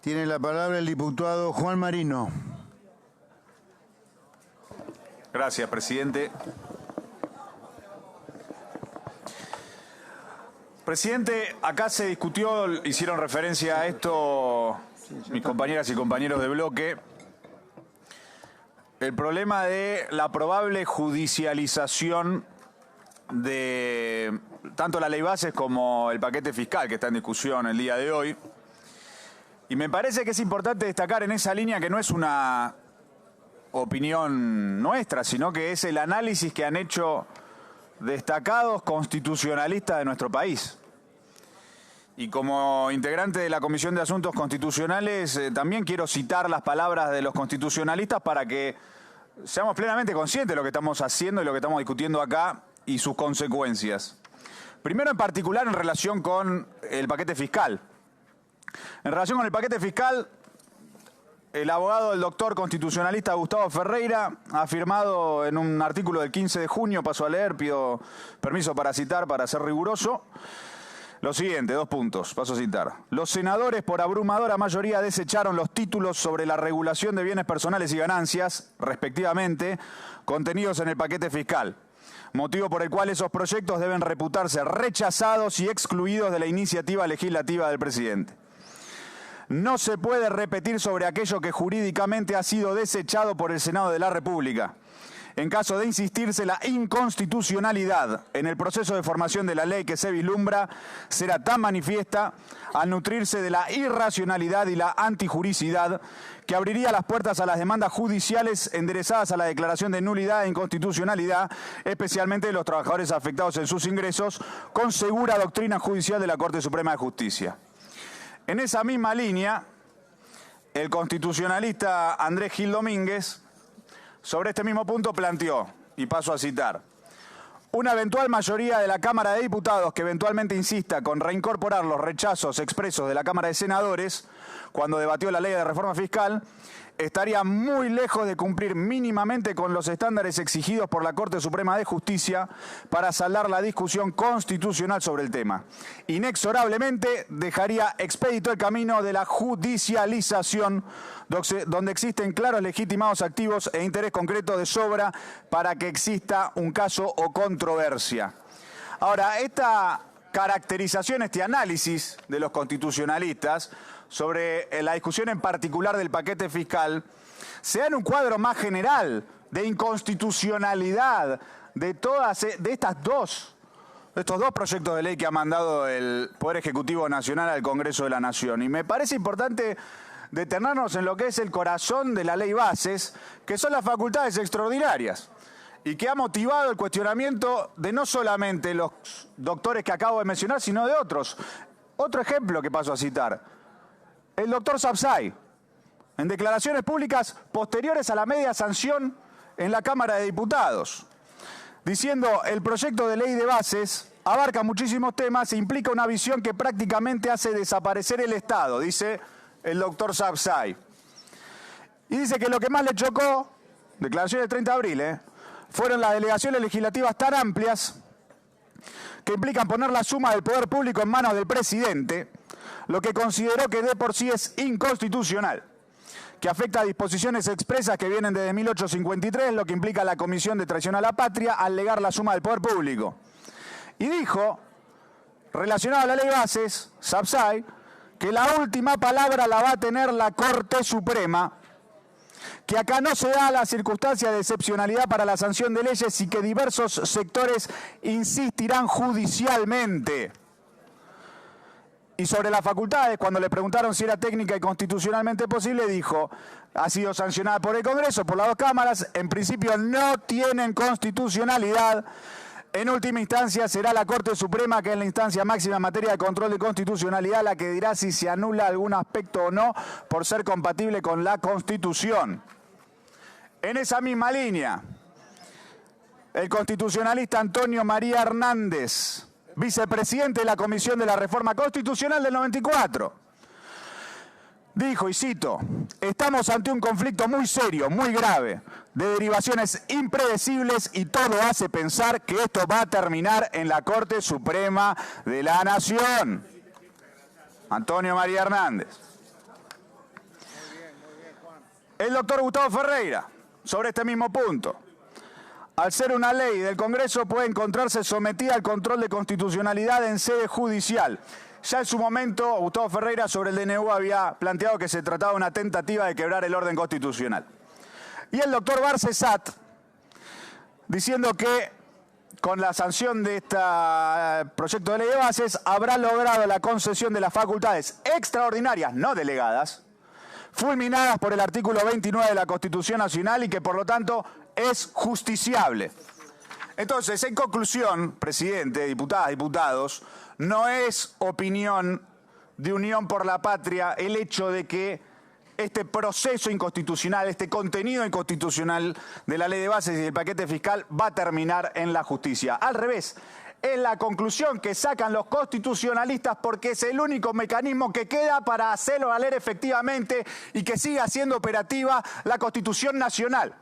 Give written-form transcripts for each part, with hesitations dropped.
Tiene la palabra el diputado Juan Marino. Gracias, presidente. Presidente, acá se discutió, hicieron referencia a esto mis compañeras y compañeros de bloque, el problema de la probable judicialización de tanto la ley bases como el paquete fiscal que está en discusión el día de hoy. Y me parece que es importante destacar en esa línea que no es una opinión nuestra, sino que es el análisis que han hecho destacados constitucionalistas de nuestro país. Y como integrante de la Comisión de Asuntos Constitucionales, también quiero citar las palabras de los constitucionalistas para que seamos plenamente conscientes de lo que estamos haciendo y lo que estamos discutiendo acá y sus consecuencias. Primero, en particular, en relación con el paquete fiscal. En relación con el paquete fiscal, el abogado del doctor constitucionalista Gustavo Ferreira ha afirmado en un artículo del 15 de junio, paso a leer, pido permiso para citar, para ser riguroso, lo siguiente, 2 puntos, paso a citar. Los senadores por abrumadora mayoría desecharon los títulos sobre la regulación de bienes personales y ganancias, respectivamente, contenidos en el paquete fiscal, motivo por el cual esos proyectos deben reputarse rechazados y excluidos de la iniciativa legislativa del presidente. No se puede repetir sobre aquello que jurídicamente ha sido desechado por el Senado de la República. En caso de insistirse la inconstitucionalidad en el proceso de formación de la ley que se vislumbra, será tan manifiesta al nutrirse de la irracionalidad y la antijuricidad que abriría las puertas a las demandas judiciales enderezadas a la declaración de nulidad e inconstitucionalidad, especialmente de los trabajadores afectados en sus ingresos, con segura doctrina judicial de la Corte Suprema de Justicia. En esa misma línea, el constitucionalista Andrés Gil Domínguez, sobre este mismo punto planteó, y paso a citar, una eventual mayoría de la Cámara de Diputados que eventualmente insista con reincorporar los rechazos expresos de la Cámara de Senadores cuando debatió la ley de reforma fiscal, estaría muy lejos de cumplir mínimamente con los estándares exigidos por la Corte Suprema de Justicia para saldar la discusión constitucional sobre el tema. Inexorablemente dejaría expedito el camino de la judicialización, donde existen claros legitimados activos e interés concreto de sobra para que exista un caso o controversia. Ahora, esta caracterización, este análisis de los constitucionalistas sobre la discusión en particular del paquete fiscal, se da en un cuadro más general de inconstitucionalidad de estos dos proyectos de ley que ha mandado el Poder Ejecutivo Nacional al Congreso de la Nación. Y me parece importante detenernos en lo que es el corazón de la ley bases, que son las facultades extraordinarias, y que ha motivado el cuestionamiento de no solamente los doctores que acabo de mencionar, sino de otros. Otro ejemplo que paso a citar. El doctor Sapsay, en declaraciones públicas posteriores a la media sanción en la Cámara de Diputados, diciendo el proyecto de ley de bases abarca muchísimos temas e implica una visión que prácticamente hace desaparecer el Estado, dice el doctor Sapsay. Y dice que lo que más le chocó, declaraciones del 30 de abril, fueron las delegaciones legislativas tan amplias que implican poner la suma del poder público en manos del presidente, lo que consideró que de por sí es inconstitucional, que afecta a disposiciones expresas que vienen desde 1853, lo que implica la comisión de traición a la patria al legar la suma del poder público. Y dijo, relacionado a la ley bases, Sapsay, que la última palabra la va a tener la Corte Suprema, que acá no se da la circunstancia de excepcionalidad para la sanción de leyes y que diversos sectores insistirán judicialmente. Y sobre las facultades, cuando le preguntaron si era técnica y constitucionalmente posible, dijo, ha sido sancionada por el Congreso, por las 2 cámaras, en principio no tienen constitucionalidad. En última instancia será la Corte Suprema, que es la instancia máxima en materia de control de constitucionalidad, la que dirá si se anula algún aspecto o no por ser compatible con la Constitución. En esa misma línea, el constitucionalista Antonio María Hernández, vicepresidente de la Comisión de la Reforma Constitucional del 94, dijo, y cito, estamos ante un conflicto muy serio, muy grave, de derivaciones impredecibles y todo hace pensar que esto va a terminar en la Corte Suprema de la Nación. Antonio María Hernández. el doctor Gustavo Ferreira sobre este mismo punto. Al ser una ley del Congreso puede encontrarse sometida al control de constitucionalidad en sede judicial. Ya en su momento, Gustavo Ferreira sobre el DNU había planteado que se trataba de una tentativa de quebrar el orden constitucional. Y el doctor Barcesat, diciendo que con la sanción de este proyecto de ley de bases habrá logrado la concesión de las facultades extraordinarias, no delegadas, fulminadas por el artículo 29 de la Constitución Nacional y que por lo tanto es justiciable. Entonces, en conclusión, presidente, diputadas, diputados, no es opinión de Unión por la Patria el hecho de que este proceso inconstitucional, este contenido inconstitucional de la ley de bases y del paquete fiscal va a terminar en la justicia. Al revés, es la conclusión que sacan los constitucionalistas porque es el único mecanismo que queda para hacerlo valer efectivamente y que siga siendo operativa la Constitución Nacional.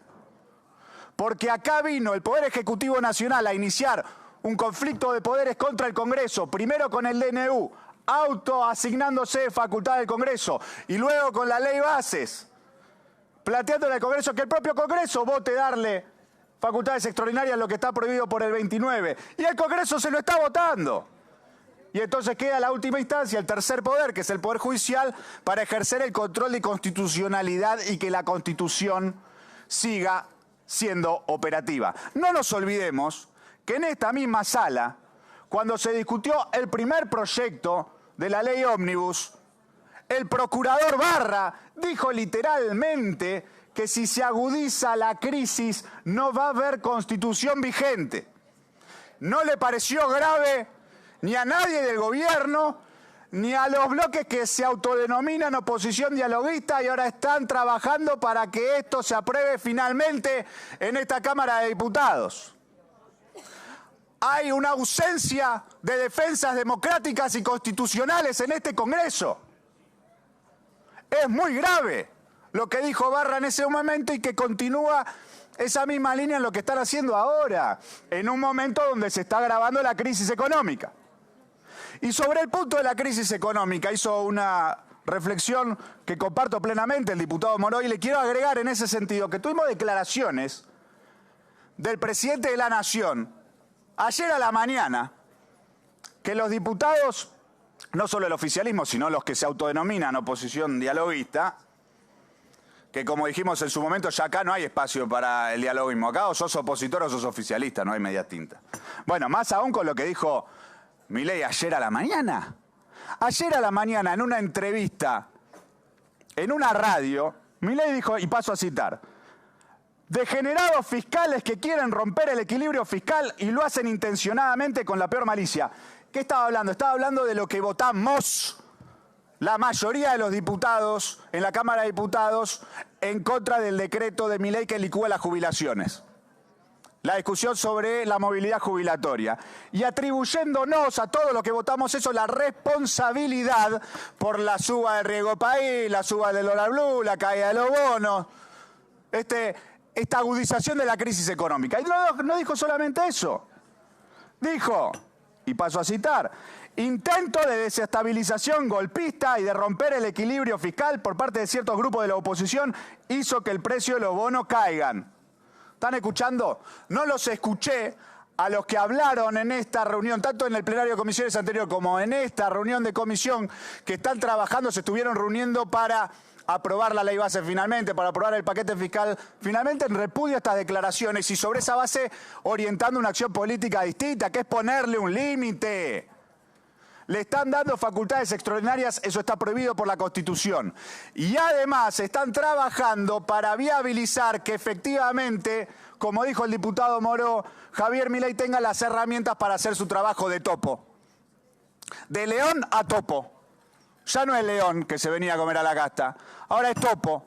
Porque acá vino el Poder Ejecutivo Nacional a iniciar un conflicto de poderes contra el Congreso, primero con el DNU, autoasignándose facultad del Congreso, y luego con la ley bases, planteándole al Congreso que el propio Congreso vote darle facultades extraordinarias, lo que está prohibido por el 29. Y el Congreso se lo está votando. Y entonces queda la última instancia, el tercer poder, que es el Poder Judicial, para ejercer el control de constitucionalidad y que la Constitución siga siendo operativa. No nos olvidemos que en esta misma sala, cuando se discutió el primer proyecto de la ley ómnibus, el procurador Barra dijo literalmente que si se agudiza la crisis no va a haber constitución vigente. No le pareció grave ni a nadie del gobierno, ni a los bloques que se autodenominan oposición dialoguista y ahora están trabajando para que esto se apruebe finalmente en esta Cámara de Diputados. Hay una ausencia de defensas democráticas y constitucionales en este Congreso. Es muy grave lo que dijo Barra en ese momento y que continúa esa misma línea en lo que están haciendo ahora, en un momento donde se está agravando la crisis económica. Y sobre el punto de la crisis económica hizo una reflexión que comparto plenamente el diputado Moró y le quiero agregar en ese sentido que tuvimos declaraciones del presidente de la Nación ayer a la mañana que los diputados, no solo el oficialismo, sino los que se autodenominan oposición dialoguista, que como dijimos en su momento ya acá no hay espacio para el dialoguismo, acá o sos opositor o sos oficialista, no hay media tinta. Bueno, más aún con lo que dijo Milei ayer a la mañana. Ayer a la mañana, en una entrevista, en una radio, Milei dijo, y paso a citar, degenerados fiscales que quieren romper el equilibrio fiscal y lo hacen intencionadamente con la peor malicia. ¿Qué estaba hablando? Estaba hablando de lo que votamos la mayoría de los diputados en la Cámara de Diputados en contra del decreto de Milei que licúa las jubilaciones. La discusión sobre la movilidad jubilatoria y atribuyéndonos a todo lo que votamos eso la responsabilidad por la suba del riesgo país, la suba del dólar blue, la caída de los bonos, esta agudización de la crisis económica. Y no dijo solamente eso, dijo, y paso a citar, intento de desestabilización golpista y de romper el equilibrio fiscal por parte de ciertos grupos de la oposición hizo que el precio de los bonos caigan. ¿Están escuchando? No los escuché a los que hablaron en esta reunión, tanto en el plenario de comisiones anterior como en esta reunión de comisión, que están trabajando, se estuvieron reuniendo para aprobar la ley base finalmente, para aprobar el paquete fiscal finalmente, en repudio a estas declaraciones y sobre esa base orientando una acción política distinta, que es ponerle un límite. Le están dando facultades extraordinarias, eso está prohibido por la Constitución. Y además están trabajando para viabilizar que efectivamente, como dijo el diputado Moró, Javier Milei tenga las herramientas para hacer su trabajo de topo. De león a topo. Ya no es león que se venía a comer a la casta, ahora es topo,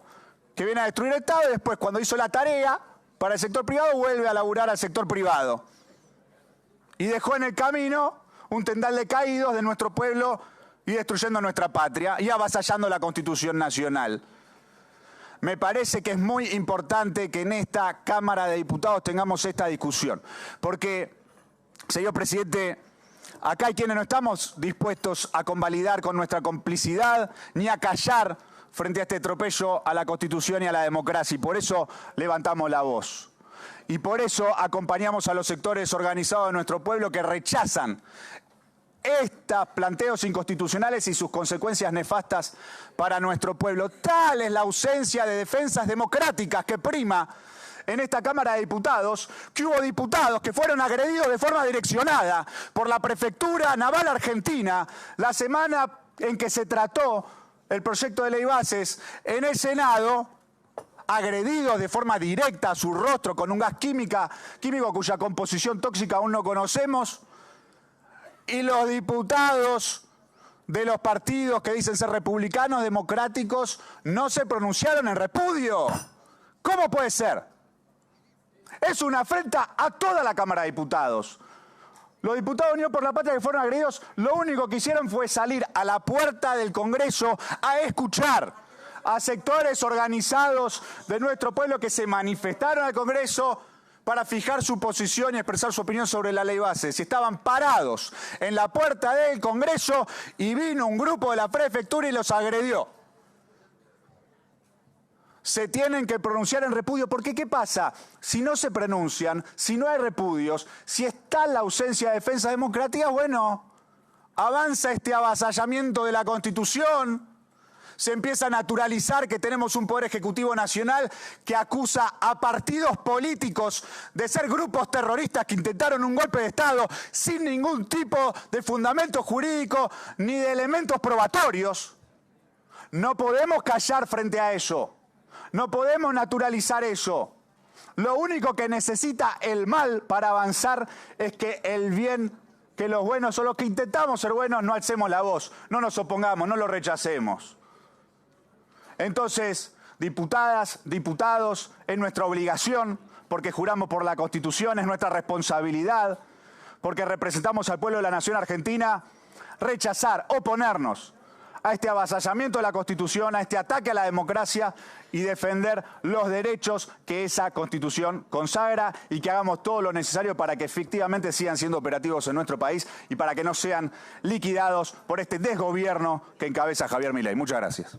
que viene a destruir el Estado y después cuando hizo la tarea para el sector privado vuelve a laburar al sector privado. Y dejó en el camino un tendal de caídos de nuestro pueblo y destruyendo nuestra patria y avasallando la Constitución Nacional. Me parece que es muy importante que en esta Cámara de Diputados tengamos esta discusión, porque, señor presidente, acá hay quienes no estamos dispuestos a convalidar con nuestra complicidad ni a callar frente a este atropello a la Constitución y a la democracia, y por eso levantamos la voz. Y por eso acompañamos a los sectores organizados de nuestro pueblo que rechazan estos planteos inconstitucionales y sus consecuencias nefastas para nuestro pueblo. Tal es la ausencia de defensas democráticas que prima en esta Cámara de Diputados, que hubo diputados que fueron agredidos de forma direccionada por la Prefectura Naval Argentina la semana en que se trató el proyecto de ley bases en el Senado, agredidos de forma directa a su rostro con un gas químico cuya composición tóxica aún no conocemos, y los diputados de los partidos que dicen ser republicanos, democráticos, no se pronunciaron en repudio. ¿Cómo puede ser? Es una afrenta a toda la Cámara de Diputados. Los diputados Unidos por la Patria que fueron agredidos, lo único que hicieron fue salir a la puerta del Congreso a escuchar a sectores organizados de nuestro pueblo que se manifestaron al Congreso para fijar su posición y expresar su opinión sobre la ley bases. Y estaban parados en la puerta del Congreso y vino un grupo de la prefectura y los agredió. Se tienen que pronunciar en repudio, porque ¿qué pasa? Si no se pronuncian, si no hay repudios, si está la ausencia de defensa democrática, bueno, avanza este avasallamiento de la Constitución, se empieza a naturalizar que tenemos un Poder Ejecutivo Nacional que acusa a partidos políticos de ser grupos terroristas que intentaron un golpe de Estado sin ningún tipo de fundamento jurídico ni de elementos probatorios. No podemos callar frente a eso. No podemos naturalizar eso. Lo único que necesita el mal para avanzar es que el bien, que los buenos o los que intentamos ser buenos, no alcemos la voz, no nos opongamos, no lo rechacemos. Entonces, diputadas, diputados, es nuestra obligación, porque juramos por la Constitución, es nuestra responsabilidad, porque representamos al pueblo de la Nación Argentina, rechazar, oponernos a este avasallamiento de la Constitución, a este ataque a la democracia y defender los derechos que esa Constitución consagra y que hagamos todo lo necesario para que efectivamente sigan siendo operativos en nuestro país y para que no sean liquidados por este desgobierno que encabeza Javier Milei. Muchas gracias.